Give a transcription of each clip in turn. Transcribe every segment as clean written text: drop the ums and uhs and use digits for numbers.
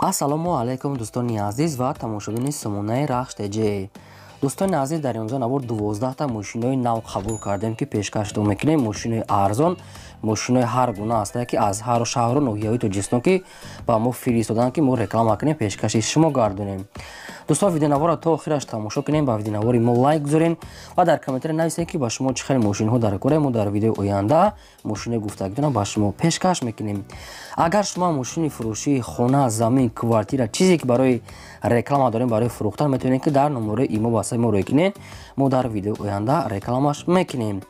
ассалому алайкум дӯстони азиз ва тамошобини сомонаи рахш теҷе. дӯстони азиз, дар инҷо навор 12та мошинои нав қабул кардем ки пешкашдо мекунем. Мошинои арзон, мошинои ҳар гуна ҳастанд ки аз ҳар шаҳру ноҳияҳои Тоҷикистон ки ба мо фиристоданд ки мо реклама кунем, пешкаши шумо гардонем. дӯстон, видеонавора то охираш тамошо кунем, ба видеонавори мо лайк гузорен ва дар комментари нависед ки ба шумо чӣ хел мошинҳо дар кора. Мо дар видеои оянда мошинои гуфтагидона ба шумо пешкаш мекунем. агар шумо мошини фурӯшии хона, замин, квартира, чизе ки барои реклама дорем, барои фурӯхтан, метавонед ки дар номерои имо ба мо рой кунед. мо дар видеои оянда рекламаш мекунем.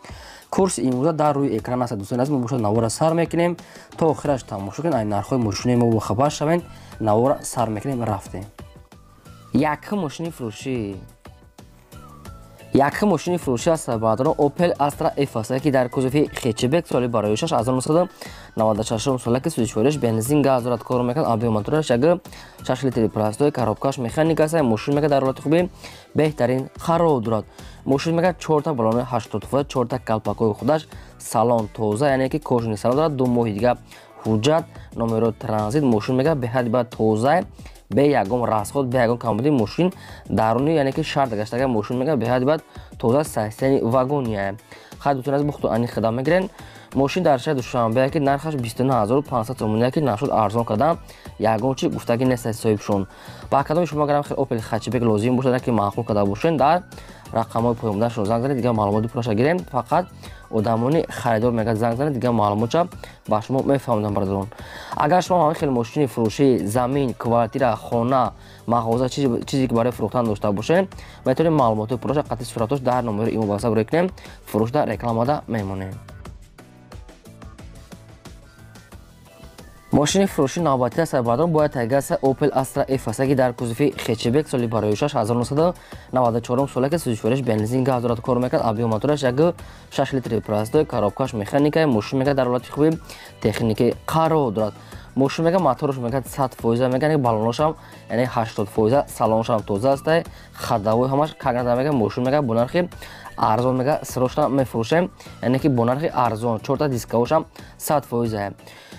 курси имрӯза дар рӯи экран аст. дӯстони азиз, мо бошад навора сар мекунем то охираш тамошо кунед. ай нархҳои мошинои мо бохабар шавед. навора сар мекунем, рафтем. Якхи мошини фурӯшӣ аст баъдро Opel Astra F аст ки дар кузуфи хечебек соли барои 6 1996 сола ки сӯзишвориш бензин газ дорад, кор мекунад. абиё мотораш як 6 литри простой коробкаш механик аст. мошин мега дар ҳолати хуби беҳтарин қарор дорад. мошин мега 4 балони 80 фут, 4 калпакои худаш, салон тоза, яъне ки кожуни салон дорад. 2 моҳи дига ҳуҷҷат, номеро транзит. мошин мега беҳад ба тоза, бе ягон расход, бе ягон камбуди. мошин даруни, яъне ки шарт гаштага мошин мега беҳад ба тоза сайстани вагония. хай дӯстон аз бухту ани хидам мегирен. мошин дар шаҳри Душанбе ки нархаш 29500 сомония ки нашуд арзон кардан. ягон чи гуфтаги нест аз соҳибшон. ба кадоми шумо гарам хел Opel хачебек лозим бошад ки маъқул карда бошен, дар рақамҳои поёмданашон занг занед, дига маълумоти пурраша гирем. фақат одамони харидор мегӯяд занг занед, дига маълумотша ба шумо мефаҳмидам барадорон. агар шумо ҳамин хел мошини фурӯшии замин, квартира, хона, мағоза, чизе ки барои фурӯхтан дошта бошед, метавонед маълумоти пурраша қатъи суратош дар номери имо ба ҳисаб рой кунем. фурӯшда рекламада мемонем. мошини фурӯшии навбатӣ аст баъдро бояд тайгас Opel Astra F аст ки дар кузуфи хечебек соли барои 6 1994 сола ки сӯзишвориш бензин газ дорад, кор мекунад. абиё мотораш як 6 литри простой коробкаш механика. мошин мега дар ҳолати хуби техникӣ қарор дорад. мошин мега мотораш мега 100% мега, балоношам яъне 80%, салоншам тоза аст, хадавои ҳамаш кагнада мега. мошин мега бо нархи арзон мега срочно мефурӯшем, яъне ки бо нархи арзон 4 дискавошам 100%.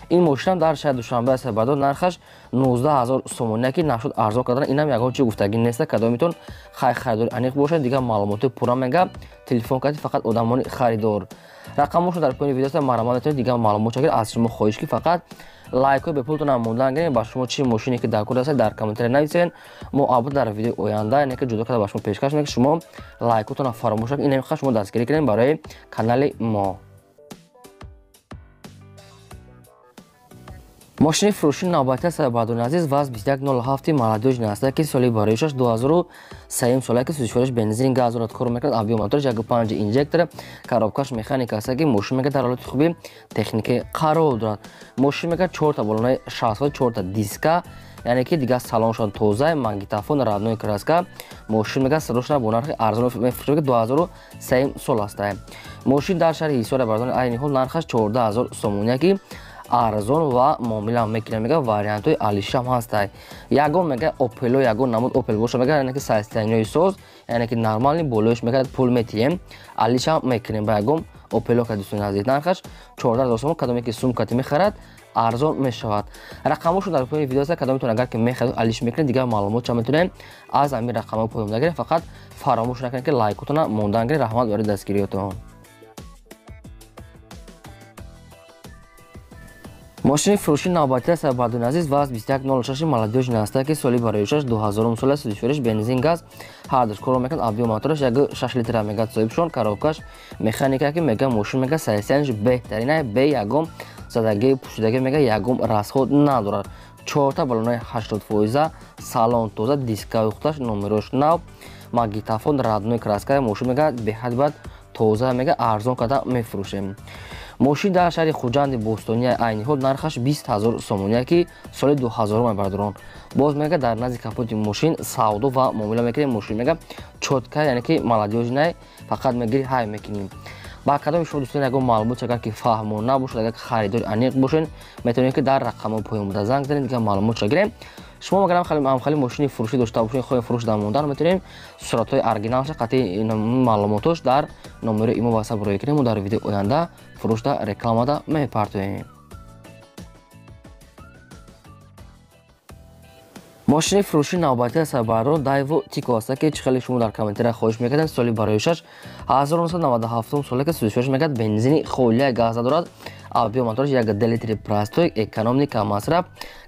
ин мошинам дар шаҳри Душанбе аст баъдро нархаш 19000 сомония ки нашуд арзон кардан. инам ягон чи гуфтагӣ нест. кадомитон хай харидори аниқ бошад, дига маълумоти пурра мега телефон кардед фақат одамони харидор. рақамошон дар поини видео аст, марама метавонед дига маълумотша гиред. аз шумо хоҳиш ки фақат лайкҳои бепултонам мондан гирем. ба шумо чӣ мошине ки дар кор аст дар комментари нависед. мо албатта дар видеои оянда яъне ки ҷудо карда ба шумо пешкаш мекунем. шумо лайкотонам фаромӯш накунед. ин ҳамиқа шумо дастгирӣ кунед барои канали мо. мошини фурӯшии навбатӣ аст баъдрони азиз ВАЗ 2107 молодёжни аст ки соли барои 6 2003 сола ки сӯзишвориш бензин газ дорад, кор мекунад. абиё мотораш як 5 инжектор, коробкаш механика аст ки мошин мега дар ҳолати хуби техникӣ қарор дорад. мошин мега 4 балони 60, 4 диска, яъне ки дига салоншон тоза, магнитофон, родной краска. мошин мега срочно бо нархи арзон мефурӯшад. 2003 сол аст. мошин дар шаҳри ҳисор баъдрони айни ҳол нархаш 14000 сомония ки арзон ва муомила мекунем. мега вариантҳои алишам ҳаст. ягон мега Opel, ягон намуд Opel боша мега, яъне ки сайстаниҳои соз, яъне ки нормални болоиш мега пул метиҳем, алишам мекунем ба ягон Opel. ка дӯстони азиз, нархаш 14000 сомон. кадоме ки сумкати мехарад арзон мешавад. рақамошон дар поини видео аст. кадомитон агар ки мехарад алиш мекунед, дига маълумотша метавонем аз ҳамин рақамҳо поёмда гирем. фақат фаромӯш накунед ки лайкотона мондан гиред. раҳмат барои дастгириётон. мошини фурӯшии навбатӣ аст баъдрони азиз ВАЗ 2106 молодёжни аст ки соли барои 6 2000 сола сӯзишвориш бензин газ ҳардуш кор мекунад. абиё мотораш як 6 литра мега соҳибшон, коробкаш механика ки мега мошин мега сайстаниш беҳтарина, бе ягон задагии пӯшидаги мега ягон расход надорад. 4 балони 80%, салон тоза, дискаи худаш, номерош нав, магнитофон, родной краска. мошин мега беҳад ба тоза мега арзон карда мефурӯшем. мошин дар шаҳри хуҷанди бостония айни ҳол нархаш 20000 сомония ки соли 2000 баъдро. боз мега дар назди капоти мошин савдо ва муомила мекунем. мошин мега чотка, яъне ки молодёжнай, фақат мегири ҳай мекунем. ба кадоми шумо дӯстони ягон маълумот агар ки фаҳмо набошад, агар ки харидори аниқ бошед, метавонед ки дар рақамҳо поёмда занг занед, дига маълумотша гирем. шумо агар ҳамхали мошини фурӯшӣ дошта бошед, хоҳем фурӯш дар мондан, метавонем суратҳои оригиналша қатъи маълумотош дар номери имо ба ҳисаб рой кунем. мо дар видеои оянда фурӯшда рекламада мепартоем. ماشین فروشی نوبتی است برای دایو تیکواسا که خیلی شما در کامنتر خوش میکردن سالی برایشش 1997 ساله که سوزش میکرد بنزینی خولی گاز دارد آبی موتورش یک دلیتری پلاستیک اکونومی کم مصرف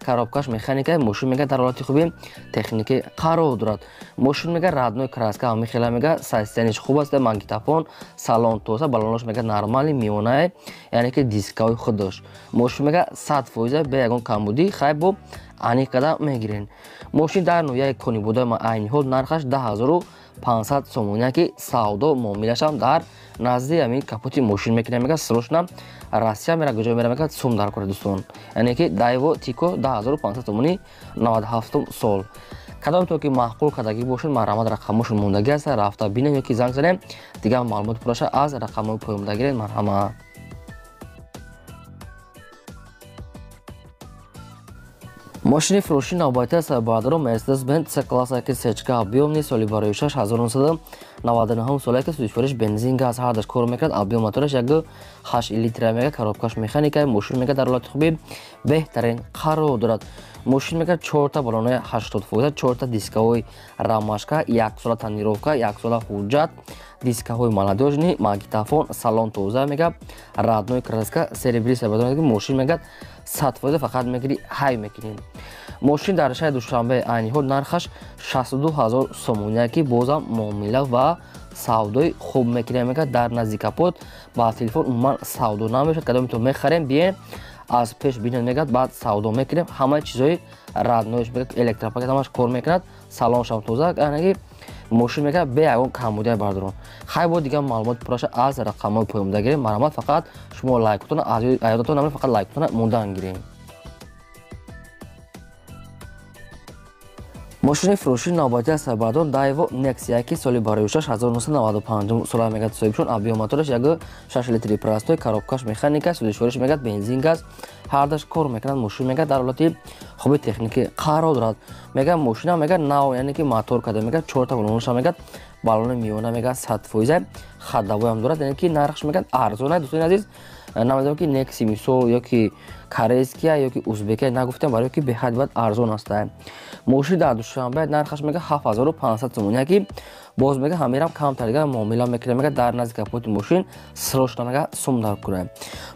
коробкаш механика ماشین میگه در حالت خوبی تکنیکی قرار دارد ماشین میگه رادنوی کراسکا هم خیلی میگه سیستمش خوب است ماگنیتوفون سالن توسا بالونش میگه نرمالی میونه یعنی که دیسکای خودش ماشین میگه 100% به یگان کمبودی خیلی بو انی قدم میگیرین ماشین در نوع کنی بوده ما عین حال نرخش 10500 сомония که سودا معاملش هم در نزدیک همین کاپوتی ماشین میکنه میگه سروشنم راسیا میره کجا میره میگه سوم در کنه دوستان یعنی که دایو تیکو 10500 сомонӣ 97 سال کدام تو که معقول کداگی باشین مرامت رقمش موندگی است رفته ببینیم یکی زنگ زنیم دیگه معلومات پروشه از رقم پایومدگی مرحمت ماشین فروشی نوبتی است بادرو مرسدس بنز س کلاس که سچکا بیومنی سالی برای 1999 سالی که سوزش بنزین گاز هردش کار میکرد آبیوم موتورش یک 8 لیتر میگه коробкаш مکانیکی ماشین میگه در حالت خوبی بهترین قرار دارد ماشین میگه 4 تا بالون 80%، 4 تا دیسکای рамашка, 1 سال تنیروفکا، 1 سال حجت، دیسکای молодежный, магнитофон, салон тоза میگه رادنوی краска серебряный سبدون که ماشین میگه 100% فقط میگیری های میکنین ماشین در شهر دوشنبه عین حال نرخش 62000 сомония که بازم معامله و سودای خوب میکنه میگه در نزدیک کاپوت با تلفن عموما سودا نمیشه کدام تو میخریم بیاین از پیش بینید میگه بعد سودا میکنیم همه چیزای رادنویش میگه الکتروپاکت همش کار میکند سالنش هم توزه یعنی ماشین میگه به یگان کمبودی بردارون خیلی بود دیگه معلومات پروشه از رقمای پایومدگی مرامت فقط شما لایکتون از یادتون نمیره فقط لایکتون موندن گیرین ماشین فروشی نوبتی است بعدون دایو نکسیا که سالی برایشش 1995 سال میگه صاحبشون آبی موتورش یک 6 لیتری پلاستیک коробкаш مکانیکی سوزشورش میگه بنزین گاز هردش کار میکنن ماشین میگه در حالت خوب تکنیکی قرار دارد میگه ماشین میگه نو یعنی که موتور کده میگه 4 تا بالونش میگه بالون میونه میگه 100% خداوی هم دارد یعنی که نرخش میگه ارزونه دوستان عزیز نمیدونم که نکسی میسو یا که کارزکیا یا که ازبکی نگفتم برای که به حد بعد ارزون است ماشین در دوشنبه نرخش میگه 7500 сомония که باز میگه همیرم کم تریگه معامله میکنه میگه در نزدیک کاپوت ماشین سروش میگه سوم در کنه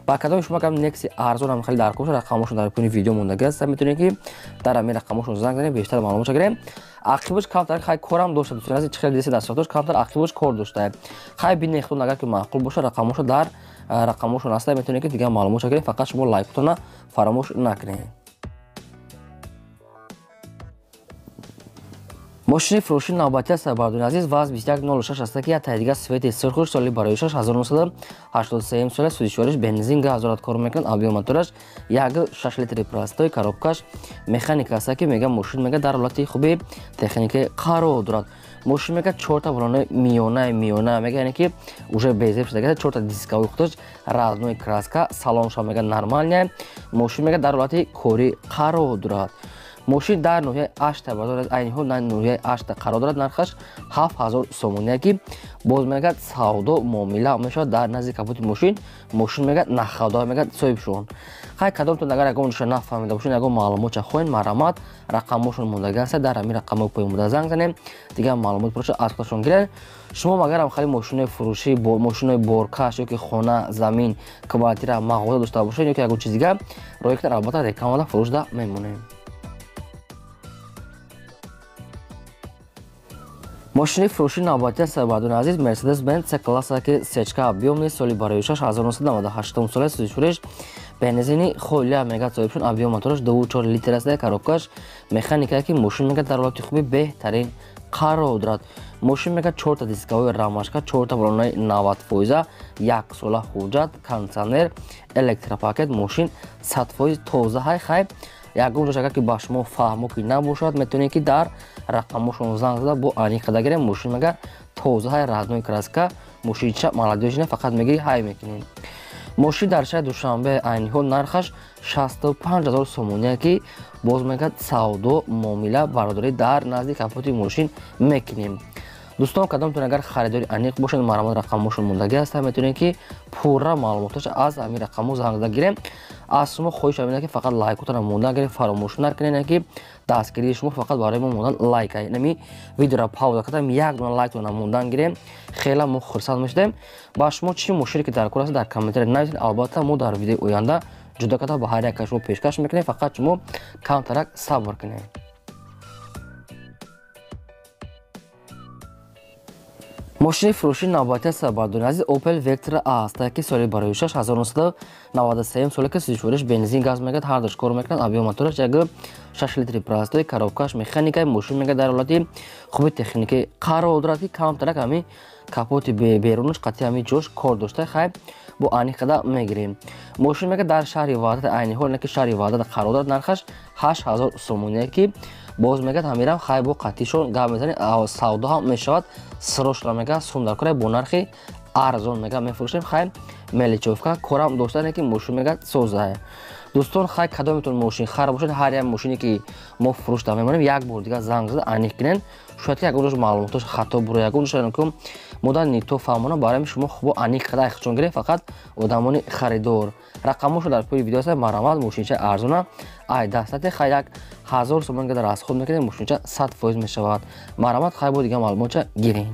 با کدام شما کم نکسی ارزون هم خیلی در کوش رقمشون در پایین ویدیو مونده است میتونید که در همین رقمشون زنگ بزنید بیشتر معلومات بگیرید عقبش کم تر خیلی کارم داشته دوستان از خیلی دیگه دستاتش کم تر عقبش کار داشته خیلی بین خود اگر که معقول باشه رقمشو در رقمشون هست میتونید که دیگه معلومات بگیرید فقط شما لایکتون فراموش نکنید ماشین فروشی نوبتی است بردون عزیز واز 2106 است که تاییدیه سویت سرخوش سالی برایشش 1983 سال سوزشورش بنزین گاز دارد کار میکنه آبی موتورش یک 6 لیتر پلاستیک коробкаш مکانیک است که میگه ماشین میگه در حالت خوبی تکنیکی قرار دارد ماشین میگه 4 تا بالون میونه میگه یعنی که уже безе شده 4 تا دیسکای خودش رادنوی краска салонش میگه نرمال ماشین میگه در حالت کوری قرار دارد ماشین در نوع 8 بازار عین حال نوع 8 قرار دارد نرخش 7000 сомония که باز میگه سودا معامله میشه در نزدیک کاپوت ماشین میگه نخدا میگه صاحبشون خیلی کدام تو اگر اگونش نفهمیده باشین اگه معلومات خوین مرامت رقمشون موندگی است در همین رقم پایومده زنگ زنیم دیگه معلومات پروش از خودشون گیرن شما مگر هم خیلی ماشین فروشی ماشین بورکاش یا که خونه زمین کوالیتی مغازه داشته باشین یا که اگه چیزی دیگه روی که البته رقم فروش ده میمونیم ماشین فروشی نوبتی است بعدون عزیز مرسدس بنز س کلاس که سچکا بیومنی سالی برایشش 1998 سال سوزشورش بنزینی خولی میگه صاحبشون آبی موتورش 2.4 لیتر است коробкаш مکانیکی که ماشین میگه در حالت خوبی بهترین قرار دارد ماشین میگه 4 تا دیسکای рамашка 4 تا بالونای 90%، 1 سال حجت، кондиционер، الکتروپاکت ماشین 100% تازه های خیلی یگون جایی که با شما فهمو که نباشد میتونید که در رقمشون زنگ زده با انی خداگیره ماشین میگه تازه های رادنوی краска ماشین چه молодежь نه فقط میگی های میکنین ماشین در شهر دوشنبه عین حال نرخش 65000 сомония که باز میگه سودا معامله برادری در نزدیک کاپوت ماشین میکنیم دوستان کدامتون اگر خریداری انیق باشید مرامت رقمشون موندگی است میتونید که پورا معلوماتش از همین رقمو زنگ زده گیریم аз шумо хоҳишам ин ки фақат лайкотонро мондан гиред, фаромӯш накунед ки дастгирии шумо фақат барои мо мондан лайк ай. Нами видеоро пауза кардам, як дона лайктона мондан гирем, хеле мо хурсанд мешудем. Ба шумо чӣ мушкиле ки дар кор аст дар комментариё нависед. Албатта мо дар видеои оянда ҷудо карда ба ҳар як шумо пешкаш мекунем, фақат шумо камтарак сабр кунед. ماشین فروشی نوبتی است بردون از اوپل وکتور است که سالی برای 1993 سالی که سوزشورش بنزین گاز میگه هر دش کار میکنه آبی موتورش یک 6 لیتری پلاستیک کاروکاش مکانیکای ماشین میگه در حالتی خوب تکنیکی قرار دارد که کم ترک همی کاپوت بیرونش قطعی همی جوش کار داشته خیلی با آنی خدا میگیریم. ماشین میگه در شهری وادت عینی حال نکی شهری وادت قرار دارد نرخش 8000 سومونیه که باز میگه همیرم خیلی با قطعیشون گام میزنی سودا هم میشود سروش را میگه سوم در کنه با نرخی ارزان میگه میفروشیم خیلی ملیچوفکا کارم داشتن که ماشین میگه سوزه. دوستان خیلی کدامتون ماشین خراب شد هر یک ماشینی که ما فروش دادیم می‌بینیم یک بار دیگه زنگ زد انیک کنن شاید یک روز معلوماتش خطا برای یک روز که مدت نیتو فهمونا برای شما خوب انیک خدا اخچون گرفت فقط آدمانی خریدار رقمش در پای ویدیو است مرامت ماشینچه ارزونه ای دستت خیلی 1000 تومان که در از خود میکنه ماشینچه 100% میشود مرامت خیلی بود دیگه معلوماتش گیرین.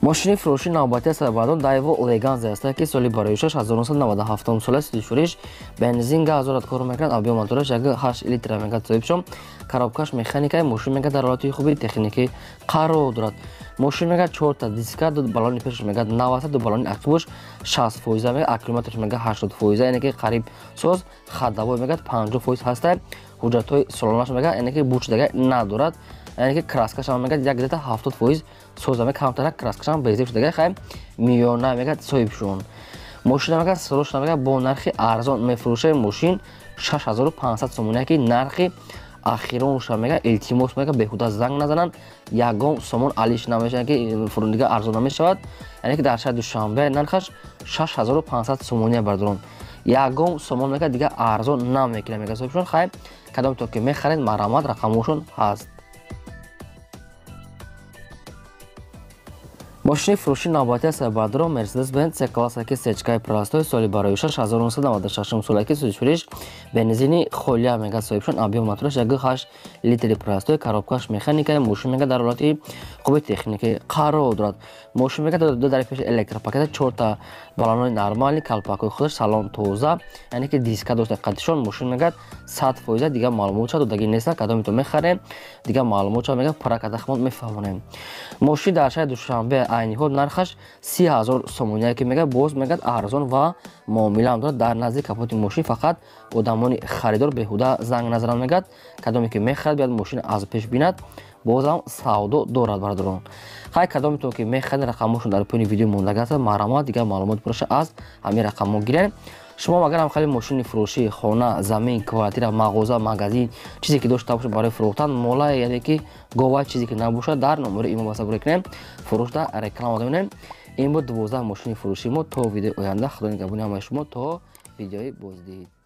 ماشین فروشی نوبتی است بعدون دایو لگانز است که سالی برایش 1997 سال است شورش بنزین گاز را کار میکنه آبی موتورش 8 لیتر میگه تویبشم کاروکاش مکانیکای ماشین میگه در حالت خوبی تکنیکی قرار دارد. ماشین میگه 4 تا دیسک دو بالون پیش میگه 90 دو بالون عقبش 60% میگه اکیلومترش میگه 80% یعنی که قریب سوز خداوی میگه 50% هست. حجتای سالانش میگه یعنی که بوچ دیگه ندارد یعنی که کراسکش هم میگه یک دیتا 70% سوزا میگه کمتر کراسکش هم بیزیش دیگه خیلی میونه میگه صاحبشون ماشین میگه سروش میگه با نرخ ارزان میفروشه ماشین 6500 سومونه که نرخ اخیرونش میگه التیموس میگه بهوده زنگ نزنن یگام سومون علیش نمیشه که فرون دیگه ارزان نمیشود یعنی که در شهر دوشنبه نرخش 6500 سومونه بردارن یگام سومون میگه دیگه ارزان نمیکنه میگه صاحبشون خیلی کدام تو که میخرید مرامت رقمشون هست. ماشین فروشی نوبتی است بعدرو مرسدس بنز کلاس که سچکای پلاستوی سالی برایش 1996 سالی که سوزشورش بنزینی خولیا میگه صاحبشون آبی موتورش 8 لیتری پلاستوی کاروکاش مکانیکای ماشین میگه در حالت خوب تکنیکی قرار دارد. ماشین میگه دو طرفش الکتریک 4 تا بالون نرمالی کلپاکوی خودش سالن توزه یعنی که دیسک داشته قدشون ماشین میگه 100% دیگه معلومات دو دیگه نیست کدام تو میخریم دیگه معلومات میگه پراکدخمون میفهمونیم. ماشین در شهر دوشنبه عینی حال نرخش 30000 سومونیه که میگه باز میگه ارزان و معامله هم داره در نزدیک کاپوت ماشین فقط آدمانی خریدار بهوده زنگ نزنن میگه کدامی که میخرد بیاد ماشین از پیش بیند باز هم سودا دارد بردارن. خیلی کدامی تو که میخرد رقمشون در پایین ویدیو مونده است مرامت دیگه معلومات پرش از همین رقم گیرن. شما اگر هم خیلی ماشین فروشی خانه زمین کوارتیر مغازه مغازین چیزی که داشته باشه برای فروختن مولا یعنی که گواه چیزی که نباشه در نمره ایمو واسه بکنیم فروش در رکلام دادیم. این بود 12 ماشین فروشی ما تا ویدیو آینده خدا نگهدار شما تا ویدیوی بازدید.